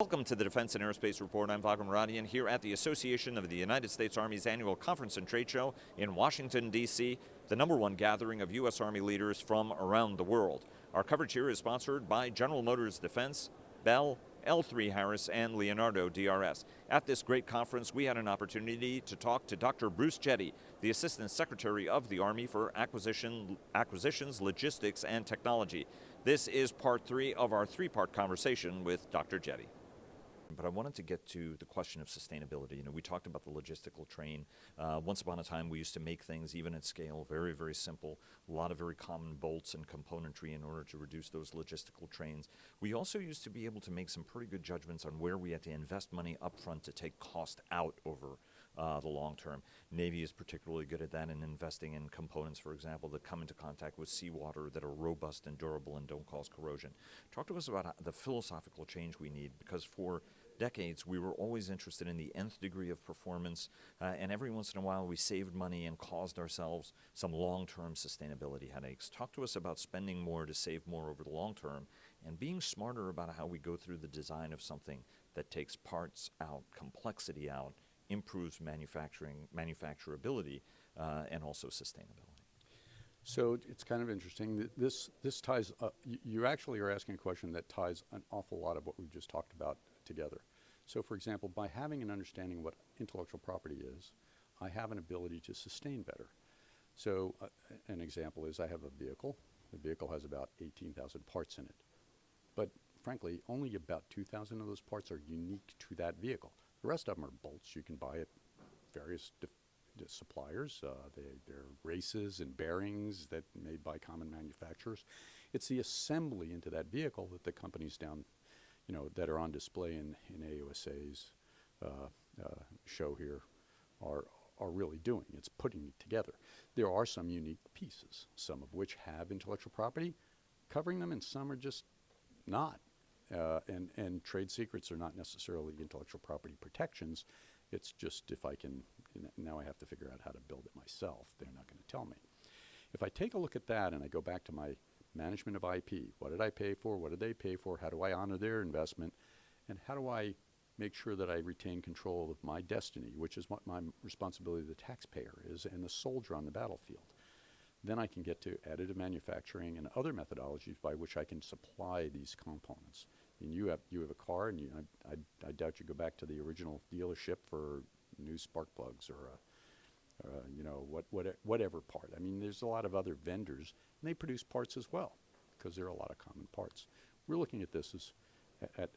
Welcome to the Defense and Aerospace Report. I'm Vago Muradian here at the Association of the United States Army's annual conference and trade show in Washington, D.C., the #1 gathering of U.S. Army leaders from around the world. Our coverage here is sponsored by General Motors Defense, Bell, L3 Harris, and Leonardo DRS. At this great conference, we had an opportunity to talk to Dr. Bruce Jette, the Assistant Secretary of the Army for Acquisitions, Logistics, and Technology. This is part 3 of our 3-part conversation with Dr. Jette. But I wanted to get to the question of sustainability. We talked about the logistical train. Once upon a time, we used to make things, even at scale, very, very simple. A lot of very common bolts and componentry in order to reduce those logistical trains. We also used to be able to make some pretty good judgments on where we had to invest money up front to take cost out over the long term. Navy is particularly good at that in investing in components, for example, that come into contact with seawater that are robust and durable and don't cause corrosion. Talk to us about the philosophical change we need, because for decades we were always interested in the nth degree of performance, and every once in a while we saved money and caused ourselves some long-term sustainability headaches. Talk to us about spending more to save more over the long term and being smarter about how we go through the design of something that takes parts out, complexity out, improves manufacturability, and also sustainability. So it's kind of interesting. This ties, you actually are asking a question that ties an awful lot of what we've just talked about together. So for example, by having an understanding of what intellectual property is, I have an ability to sustain better. So an example is I have a vehicle. The vehicle has about 18,000 parts in it. But frankly, only about 2,000 of those parts are unique to that vehicle. The rest of them are bolts you can buy at various suppliers. They're races and bearings that made by common manufacturers. It's the assembly into that vehicle that the companies down, that are on display in AUSA's show here are really doing. It's putting it together. There are some unique pieces, some of which have intellectual property covering them, and some are just not. And trade secrets are not necessarily intellectual property protections. It's just if I can, now I have to figure out how to build it myself. They're not going to tell me. If I take a look at that and I go back to my management of IP, what did I pay for? What did they pay for? How do I honor their investment? And how do I make sure that I retain control of my destiny, which is what my responsibility to the taxpayer is and the soldier on the battlefield? Then I can get to additive manufacturing and other methodologies by which I can supply these components. And you have a car, and I doubt you go back to the original dealership for new spark plugs or whatever part. I mean, there's a lot of other vendors, and they produce parts as well, because there are a lot of common parts. We're looking at this as at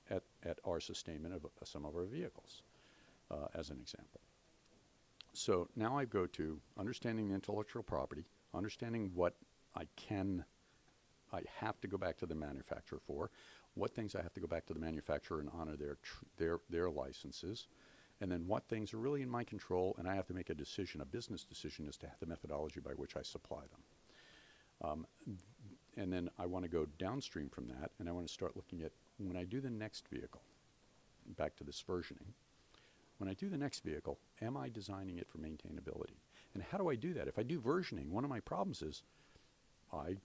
our sustainment of some of our vehicles, as an example. So now I go to understanding the intellectual property, understanding what I have to go back to the manufacturer for, what things I have to go back to the manufacturer and honor their licenses, and then what things are really in my control, and I have to make a decision, a business decision, as to the methodology by which I supply them. And then I want to go downstream from that, and I want to start looking at when I do the next vehicle, back to this versioning. When I do the next vehicle, am I designing it for maintainability? And how do I do that? If I do versioning, one of my problems is I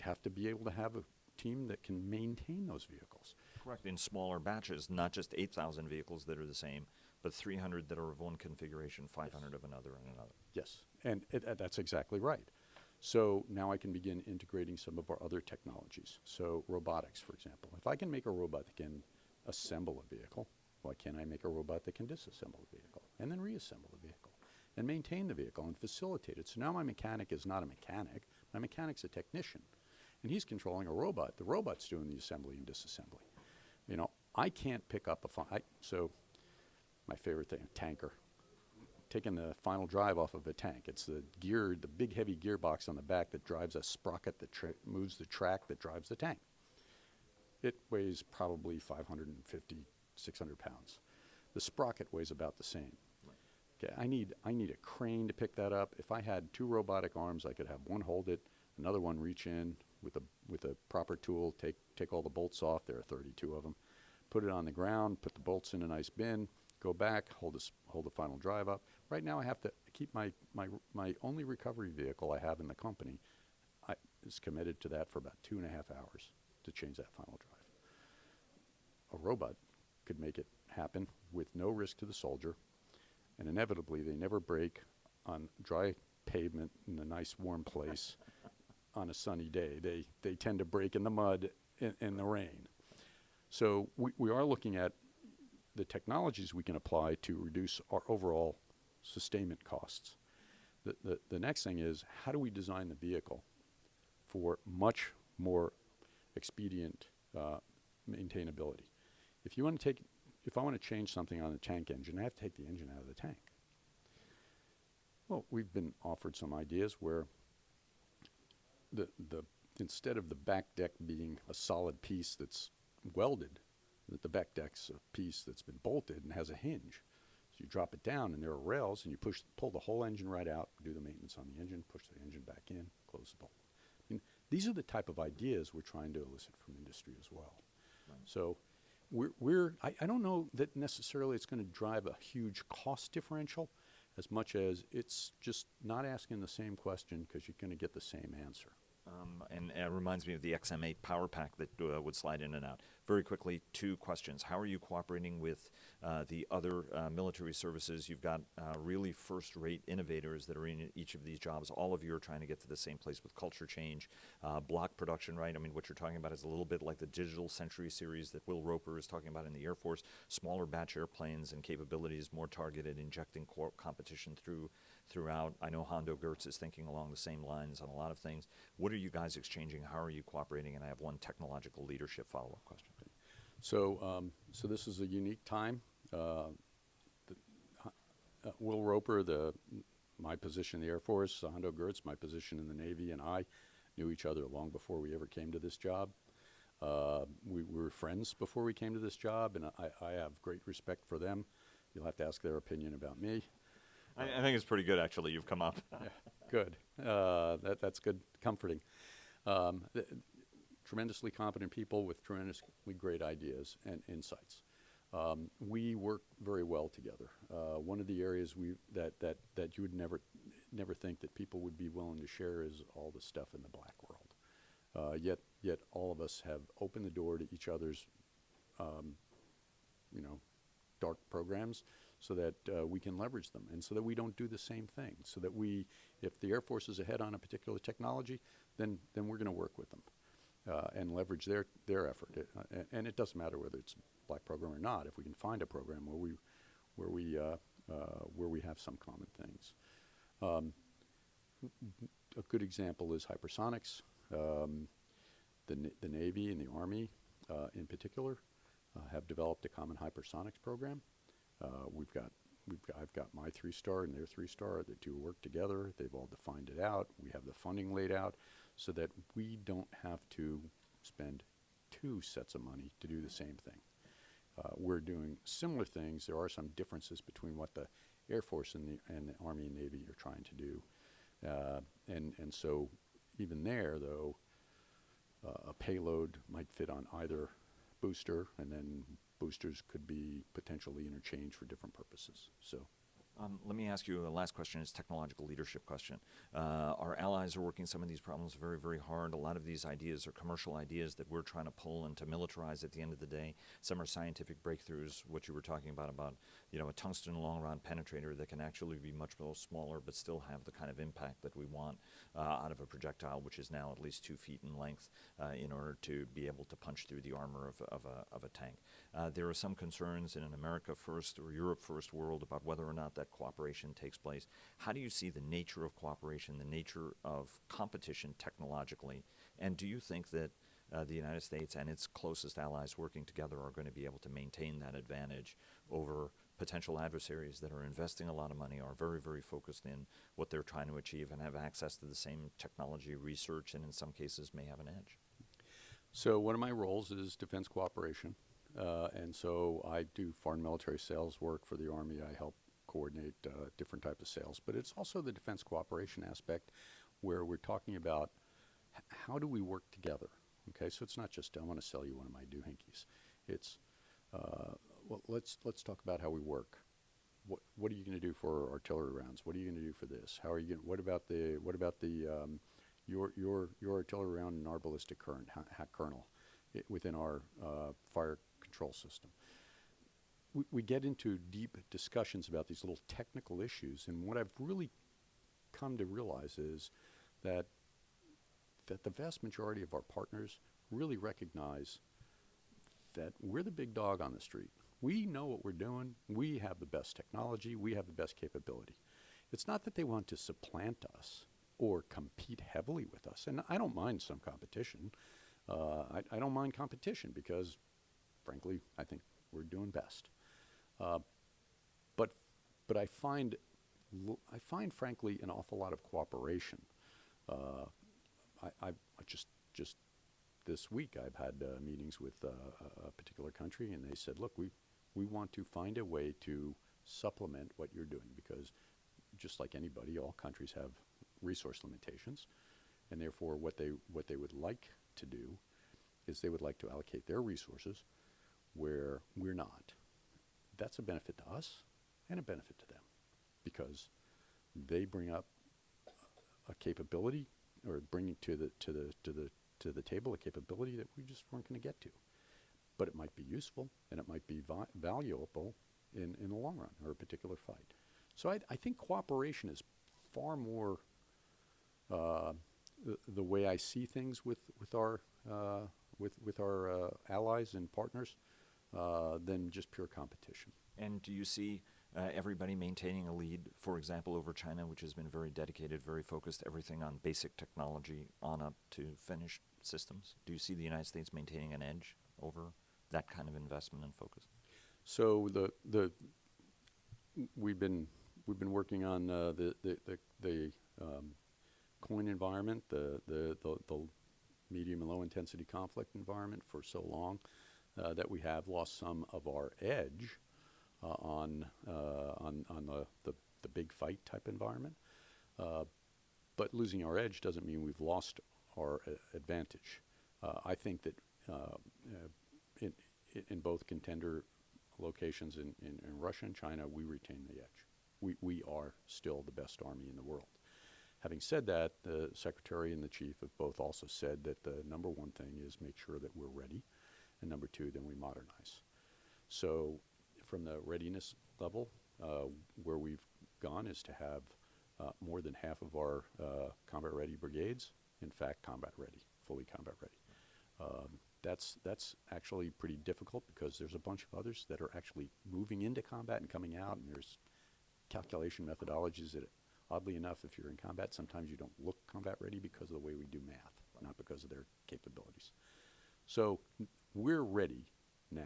have to be able to have a team that can maintain those vehicles. Correct, in smaller batches, not just 8,000 vehicles that are the same, but 300 that are of one configuration, 500 of another, and another. Yes, and that's exactly right. So now I can begin integrating some of our other technologies. So robotics, for example. If I can make a robot that can assemble a vehicle, why can't I make a robot that can disassemble a vehicle and then reassemble the vehicle and maintain the vehicle and facilitate it? So now my mechanic is not a mechanic. My mechanic's a technician, and he's controlling a robot. The robot's doing the assembly and disassembly. I can't pick up so my favorite thing, a tanker. Taking the final drive off of a tank. It's the big heavy gearbox on the back that drives a sprocket that moves the track that drives the tank. It weighs probably 550, 600 pounds. The sprocket weighs about the same. Right. Okay, I need a crane to pick that up. If I had 2 robotic arms, I could have one hold it, another one reach in with a proper tool, take all the bolts off. There are 32 of them. Put it on the ground, put the bolts in a nice bin, go back, hold the final drive up. Right now I have to keep my only recovery vehicle I have in the company is committed to that for about 2.5 hours to change that final drive. A robot could make it happen with no risk to the soldier, and inevitably they never break on dry pavement in a nice warm place on a sunny day. They tend to break in the mud in the rain. So we are looking at the technologies we can apply to reduce our overall sustainment costs. The next thing is, how do we design the vehicle for much more expedient maintainability? If I want to change something on the tank engine, I have to take the engine out of the tank. Well, we've been offered some ideas where instead of the back deck being a solid piece that's welded, that the back deck's a piece that's been bolted and has a hinge. So you drop it down and there are rails, and you pull the whole engine right out, do the maintenance on the engine, push the engine back in, close the bolt. I mean, these are the type of ideas we're trying to elicit from industry as well. Right. So I don't know that necessarily it's going to drive a huge cost differential as much as it's just not asking the same question because you're going to get the same answer. And it reminds me of the XM8 power pack that would slide in and out. Very quickly, 2 questions. How are you cooperating with the other military services? You've got really first-rate innovators that are in each of these jobs. All of you are trying to get to the same place with culture change, block production, right? I mean, what you're talking about is a little bit like the Digital Century series that Will Roper is talking about in the Air Force, smaller batch airplanes and capabilities, more targeted, injecting competition throughout. I know Hondo Gertz is thinking along the same lines on a lot of things. What are you guys exchanging? How are you cooperating? And I have one technological leadership follow-up question. So this is a unique time. Will Roper, my position in the Air Force, Hondo Gertz, my position in the Navy, and I knew each other long before we ever came to this job. We were friends before we came to this job, and I have great respect for them. You'll have to ask their opinion about me. I think it's pretty good, actually. You've come up. Yeah, good. That's good, comforting. Tremendously competent people with tremendously great ideas and insights. We work very well together. One of the areas that you would never think that people would be willing to share is all the stuff in the black world. Yet all of us have opened the door to each other's, dark programs, so that we can leverage them, and so that we don't do the same thing. So that if the Air Force is ahead on a particular technology, then we're going to work with them and leverage their effort. And it doesn't matter whether it's a black program or not. If we can find a program where we have some common things. A good example is hypersonics. The Navy and the Army, in particular, have developed a common hypersonics program. I've got my 3-star and their 3-star. The two work together. They've all defined it out. We have the funding laid out so that we don't have to spend 2 sets of money to do the same thing. We're doing similar things. There are some differences between what the Air Force and the Army and Navy are trying to do. And so even there, though, a payload might fit on either booster, and then boosters could be potentially interchanged for different purposes. So, let me ask you a last question. It's a technological leadership question. Our allies are working some of these problems very, very hard. A lot of these ideas are commercial ideas that we're trying to pull and to militarize at the end of the day. Some are scientific breakthroughs, what you were talking about a tungsten long-run penetrator that can actually be much more smaller but still have the kind of impact that we want out of a projectile, which is now at least 2 feet in length in order to be able to punch through the armor of a tank. There are some concerns in an America first or Europe first world about whether or not that cooperation takes place. How do you see the nature of cooperation, the nature of competition technologically, and do you think that the United States and its closest allies working together are going to be able to maintain that advantage over potential adversaries that are investing a lot of money, are very, very focused in what they're trying to achieve, and have access to the same technology research, and in some cases may have an edge? So one of my roles is defense cooperation. And so I do foreign military sales work for the Army. I help coordinate different types of sales. But it's also the defense cooperation aspect where we're talking about how do we work together. Okay, so it's not just I want to sell you one of my doohickeys. It's well, let's talk about how we work. What are you going to do for artillery rounds? What are you going to do for this? How are you going? What about your artillery round and our ballistic kernel within our fire control system? we get into deep discussions about these little technical issues, and what I've really come to realize is that the vast majority of our partners really recognize that we're the big dog on the street. We know what we're doing. We have the best technology. We have the best capability. It's not that they want to supplant us or compete heavily with us. And I don't mind some competition. I don't mind competition because, frankly, I think we're doing best. But I find, frankly, an awful lot of cooperation. I just this week I've had meetings with a particular country, and they said, look, we want to find a way to supplement what you're doing, because just like anybody, all countries have resource limitations, and therefore what they would like to do is they would like to allocate their resources where we're not. That's a benefit to us and a benefit to them, because they bring up a capability, or bring to the table a capability that we just weren't going to get to. But it might be useful, and it might be valuable in the long run, or a particular fight. So I think cooperation is far more the way I see things with our allies and partners than just pure competition. And do you see everybody maintaining a lead, for example, over China, which has been very dedicated, very focused, everything on basic technology on up to finished systems? Do you see the United States maintaining an edge over that kind of investment and focus? So we've been working on the coin environment, the medium and low intensity conflict environment for so long that we have lost some of our edge on the big fight type environment. But losing our edge doesn't mean we've lost our advantage. I think that in both contender locations in Russia and China, we retain the edge. We are still the best army in the world. Having said that, the Secretary and the Chief have both also said that the number one thing is make sure that we're ready, and number two, then we modernize. So from the readiness level, where we've gone is to have more than half of our combat-ready brigades, in fact, combat ready, fully combat ready. That's actually pretty difficult, because there's a bunch of others that are actually moving into combat and coming out, and there's calculation methodologies that, oddly enough, if you're in combat, sometimes you don't look combat ready because of the way we do math, not because of their capabilities. So we're ready now.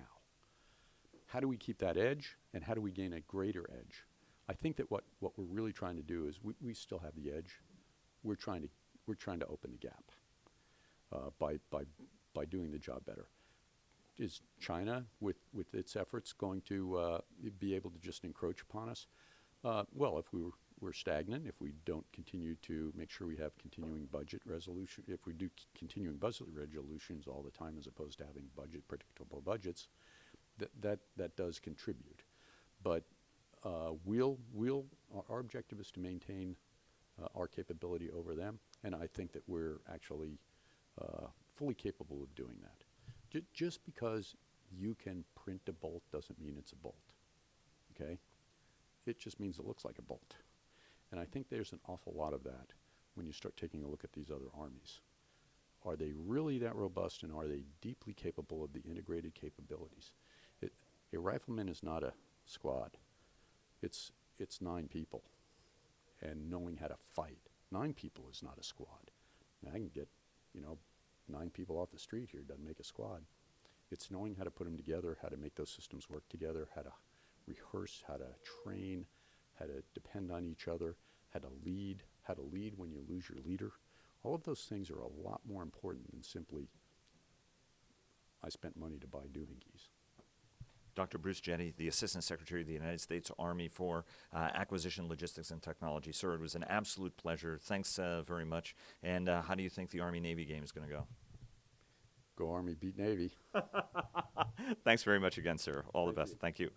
How do we keep that edge, and how do we gain a greater edge? I think that what we're really trying to do is we still have the edge. We're trying to open the gap by doing the job better. Is China, with its efforts, going to be able to just encroach upon us? Well, if we're stagnant, if we don't continue to make sure we have continuing budget resolution, if we do continuing budget resolutions all the time as opposed to having predictable budgets, that does contribute. But our objective is to maintain our capability over them, and I think that we're actually fully capable of doing that. Just because you can print a bolt doesn't mean it's a bolt, okay? It just means it looks like a bolt. And I think there's an awful lot of that when you start taking a look at these other armies. Are they really that robust, and are they deeply capable of the integrated capabilities? A rifleman is not a squad. It's 9 people, and knowing how to fight. 9 people is not a squad. Now, I can get 9 people off the street here, doesn't make a squad. It's knowing how to put them together, how to make those systems work together, how to rehearse, how to train, how to depend on each other, how to lead when you lose your leader. All of those things are a lot more important than simply, I spent money to buy doohickeys. Dr. Bruce Jette, the Assistant Secretary of the United States Army for Acquisition, Logistics, and Technology. Sir, it was an absolute pleasure. Thanks very much. And how do you think the Army-Navy game is going to go? Go Army, beat Navy. Thanks very much again, sir. All the best. Thank you.